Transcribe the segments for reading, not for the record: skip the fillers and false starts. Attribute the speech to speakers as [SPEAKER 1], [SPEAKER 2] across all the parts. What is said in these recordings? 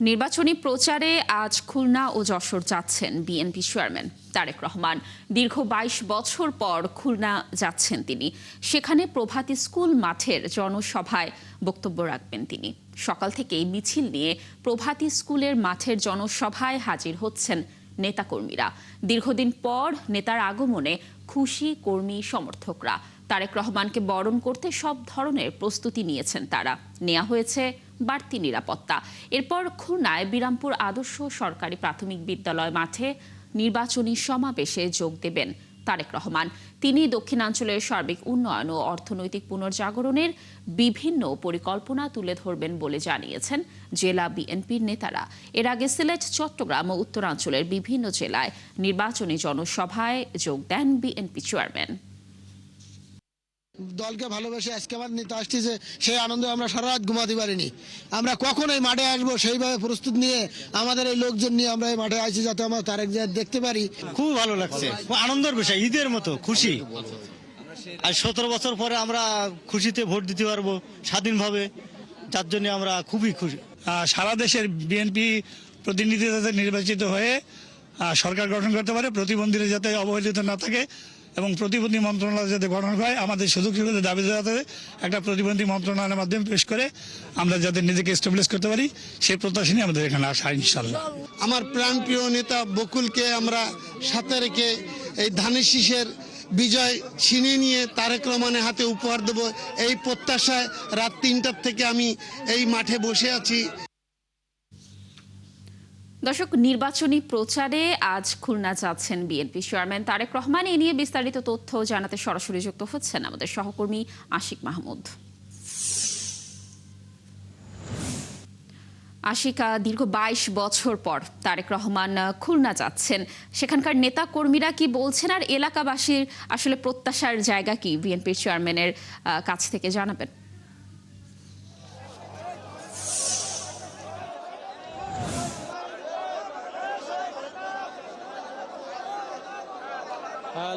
[SPEAKER 1] নির্বাচনী প্রচারে আজ খুলনা ও যশোর যাচ্ছেন বিএনপি চেয়ারম্যান তারেক রহমান। দীর্ঘ ২২ বছর পর খুলনা যাচ্ছেন তিনি। সেখানে প্রভাতী স্কুল মাঠের জনসভায় বক্তব্য রাখবেন তিনি। সকাল থেকেই মিছিল নিয়ে প্রভাতী স্কুলের মাঠের জনসভায় হাজির হচ্ছেন নেতাকর্মীরা। দীর্ঘদিন পর নেতার আগমনে খুশি কর্মী সমর্থকরা। তারেক রহমানকে বরণ করতে সব ধরনের প্রস্তুতি নিয়েছেন তারা। নেওয়া হয়েছে বাড়তি নিরাপত্তা। এরপর খুলনায় বিরামপুর আদর্শ সরকারি প্রাথমিক বিদ্যালয় মাঠে নির্বাচনী সমাবেশে যোগ দেবেন তারেক রহমান। তিনি দক্ষিণাঞ্চলের সার্বিক উন্নয়ন ও অর্থনৈতিক পুনর্জাগরণের বিভিন্ন পরিকল্পনা তুলে ধরবেন বলে জানিয়েছেন জেলা বিএনপির নেতারা। এর আগে সিলেট, চট্টগ্রাম ও উত্তরাঞ্চলের বিভিন্ন জেলায় নির্বাচনী জনসভায় যোগ দেন বিএনপি চেয়ারম্যান।
[SPEAKER 2] দলকে ভালোবেসে আজকে আমার নেতা আসছে, যে সেই আনন্দে আমরা সারা রাত ঘুমাতে পারিনি। আমরা কখন এই মাঠে আসবো সেইভাবে প্রস্তুত নিয়ে আমাদের এই লোকজন নিয়ে আমরা এই মাঠে আসি, যাতে আমরা তারেক জিয়া দেখতে পারি।
[SPEAKER 3] খুব ভালো লাগছে, আনন্দের বিষয়, ঈদের মতো খুশি। আর 17 বছর পরে আমরা খুশিতে ভোট দিতে পারবো স্বাধীনভাবে, যার জন্য আমরা খুবই খুশি।
[SPEAKER 4] সারা দেশের বিএনপি প্রতিনিধি যাতে নির্বাচিত হয়ে সরকার গঠন করতে পারে, প্রতিবন্ধীরা যাতে অবহেলিত না থাকে এবং প্রতিবন্ধী মন্ত্রণালয় যাতে গঠন হয়, আমাদের সুযোগ সুবিধা দাবি যাতে একটা প্রতিবন্ধী মন্ত্রণালয়ের মাধ্যমে পেশ করে আমরা যাতে নিজেকে এস্টাবলিশ করতে পারি, সেই প্রত্যাশা নিয়ে আমাদের এখানে আসা ইনশাল্লাহ।
[SPEAKER 2] আমার প্রাণপ্রিয় নেতা বকুলকে আমরা সাথে রেখে এই ধানের শীষের বিজয় ছিনিয়ে নিয়ে তারেক রহমানের হাতে উপহার দেব, এই প্রত্যাশায় রাত ৩টার থেকে আমি এই মাঠে বসে আছি।
[SPEAKER 1] দর্শক, নির্বাচনী প্রচারে আজ খুলনা যাচ্ছেন বিএনপি চেয়ারম্যান তারেক রহমান। এ নিয়ে বিস্তারিত তথ্য জানাতে সরাসরি যুক্ত হচ্ছেন আমাদের সহকর্মী আশিক মাহমুদ। আশিকা, দীর্ঘ ২২ বছর পর তারেক রহমান খুলনা যাচ্ছেন, সেখানকার নেতা কর্মীরা কি বলছেন আর এলাকাবাসীর আসলে প্রত্যাশার জায়গা কি বিএনপি চেয়ারম্যানের কাছ থেকে জানাবেন?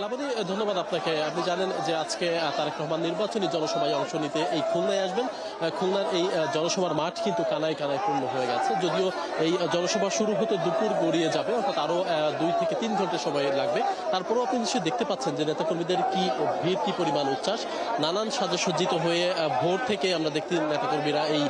[SPEAKER 5] লাবণী, ধন্যবাদ আপনাকে। আপনি জানেন যে আজকে তারেক রহমান নির্বাচনী জনসভায় অংশ নিতে এই খুলনায় আসবেন। খুলনার এই জনসভার মাঠ কিন্তু কানায় কানায় পূর্ণ হয়ে গেছে। যদিও এই জনসভা শুরু হতে দুপুর গড়িয়ে যাবে, অর্থাৎ আরও 2 থেকে 3 ঘন্টা সময় লাগবে। তারপরেও আপনি নিশ্চয়ই দেখতে পাচ্ছেন যে নেতাকর্মীদের কি ভিড়, কি পরিমাণ উচ্ছ্বাস। নানান সাজসজ্জিত হয়ে ভোর থেকে আমরা দেখতে নেতাকর্মীরা এই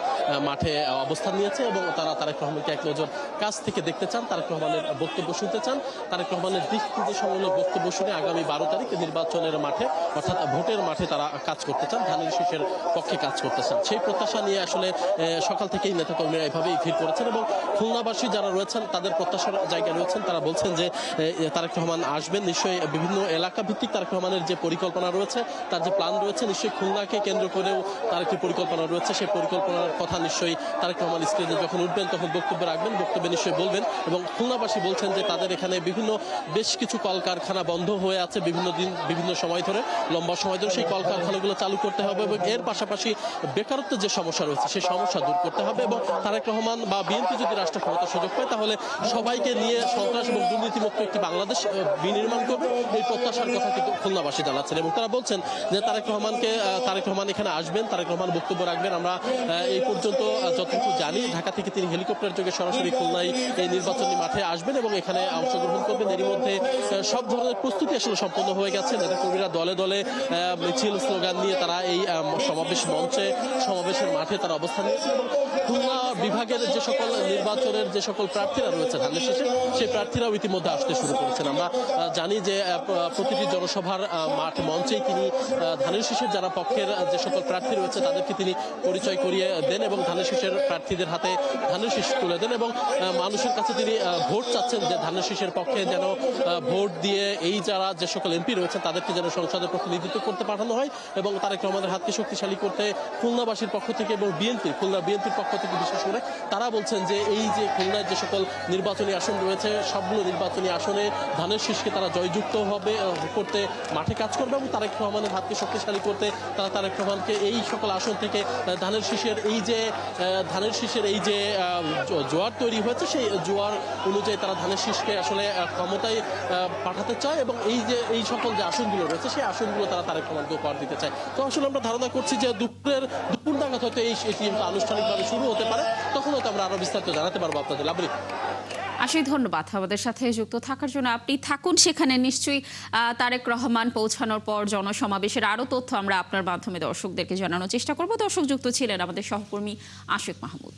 [SPEAKER 5] মাঠে অবস্থান নিয়েছে এবং তারা তারেক রহমানকে এক নজর কাছ থেকে দেখতে চান, তারেক রহমানের বক্তব্য শুনতে চান। তারেক রহমানের দিক নির্দেশনামূলক বক্তব্য শুনে আগামী 12 তারিখ নির্বাচনের মাঠে, অর্থাৎ ভোটের মাঠে তারা কাজ করতে চান, ধানের শীষের পক্ষে কাজ করতে চান। সেই প্রত্যাশা নিয়ে আসলে সকাল থেকেই নেতাকর্মীরা এভাবেই ভিড় করেছেন এবং খুলনাবাসী যারা রয়েছেন তাদের প্রত্যাশার জায়গায় রয়েছেন। তারা বলছেন যে তারেক রহমান আসবেন, নিশ্চয়ই বিভিন্ন এলাকা ভিত্তিক তারেক রহমানের যে পরিকল্পনা রয়েছে, তার যে প্ল্যান রয়েছে, নিশ্চয়ই খুলনাকে কেন্দ্র করেও তার একটি পরিকল্পনা রয়েছে। সেই পরিকল্পনার কথা নিশ্চয়ই তারেক রহমান স্টেজে যখন উঠবেন তখন বক্তব্য রাখবেন, বক্তব্যে নিশ্চয়ই বলবেন। এবং খুলনাবাসী বলছেন যে তাদের এখানে বেশ কিছু কলকারখানা বন্ধ হয়ে আছে বিভিন্ন দিন, বিভিন্ন সময় ধরে, লম্বা সময় ধরে। সেই কলকারখানাগুলো চালু করতে হবে এবং এর পাশাপাশি বেকারত্বের যে সমস্যা রয়েছে সেই সমস্যা দূর করতে হবে। এবং তারেক রহমান বা বিএনপি যদি রাষ্ট্র ক্ষমতার সুযোগ পায় তাহলে সবাইকে নিয়ে সন্ত্রাস এবং দুর্নীতিমুক্ত একটি বাংলাদেশ বিনির্মাণ করবে, এই প্রত্যাশার কথা কিন্তু খুলনাবাসী জানাচ্ছেন। এবং তারা বলছেন যে তারেক রহমান এখানে আসবেন, তারেক রহমান বক্তব্য রাখবেন। আমরা এই পর্যন্ত যতটুকু জানি, ঢাকা থেকে তিনি হেলিকপ্টার যোগে সরাসরি খুলনায় এই নির্বাচনী মাঠে আসবেন এবং এখানে অংশগ্রহণ করবেন। এরই মধ্যে সব ধরনের প্রস্তুতি আসলে সম্পন্ন হয়ে গেছে। নেতাকর্মীরা দলে দলে মিছিল, স্লোগান নিয়ে তারা এই সমাবেশের মাঠে তারা অবস্থান নিয়েছে এবং খুলনা বিভাগের যে সকল নির্বাচনের যে সকল প্রার্থীরা রয়েছে ধানের শীষে, সেই প্রার্থীরাও ইতিমধ্যে আসতে শুরু করেছেন। আমরা জানি যে প্রতিটি জনসভার মাঠ মঞ্চেই তিনি ধানের শীষের যারা পক্ষের যে সকল প্রার্থী রয়েছে তাদেরকে তিনি পরিচয় করিয়ে দেন এবং ধানের শীষের প্রার্থীদের হাতে ধানের শীষ তুলে দেন এবং মানুষের কাছে তিনি ভোট চাচ্ছেন যে ধানের শীষের পক্ষে যেন ভোট দিয়ে এই যারা যে সকল এমপি রয়েছেন তাদেরকে যেন সংসদে প্রতিনিধিত্ব করতে পাঠানো হয় এবং তারেক রহমানের হাতকে শক্তিশালী করতে খুলনাবাসীর পক্ষ থেকে এবং খুলনা বিএনপির পক্ষ থেকে বিশেষ করে তারা বলছেন যে এই যে খুলনার যে সকল নির্বাচনী আসন রয়েছে সবগুলো নির্বাচনী আসনে ধানের শীষকে তারা জয়যুক্ত করতে মাঠে কাজ করবে এবং তারেক রহমানের হাতকে শক্তিশালী করতে তারা তারেক রহমানকে এই সকল আসন থেকে ধানের শীষের এই যে জোয়ার তৈরি হয়েছে সেই জোয়ার অনুযায়ী তারা ধানের শীষকে আসলে ক্ষমতায় পাঠাতে চায় এবং এই সকল যে আসনগুলো রয়েছে সেই আসনগুলো তারা তারেক রহমানকে উপহার দিতে চায়। তো আসলে আমরা ধারণা করছি যে দুপুর নাগাদ হয়তো এটি আনুষ্ঠানিকভাবে শুরু হতে পারে তখন হয়তো আমরা আরো বিস্তারিত জানাতে পারবো আপনাদের। লাবণী,
[SPEAKER 1] আশিক ধন্যবাদ আমাদের সাথে যুক্ত থাকার জন্য। আপনি থাকুন সেখানে, নিশ্চয়ই তারেক রহমান পৌঁছানোর পর জনসমাবেশের আরো তথ্য আমরা আপনার মাধ্যমে দর্শকদেরকে জানানোর চেষ্টা করব। দর্শক যুক্ত ছিলেন আমাদের সহকর্মী আশিক মাহমুদ।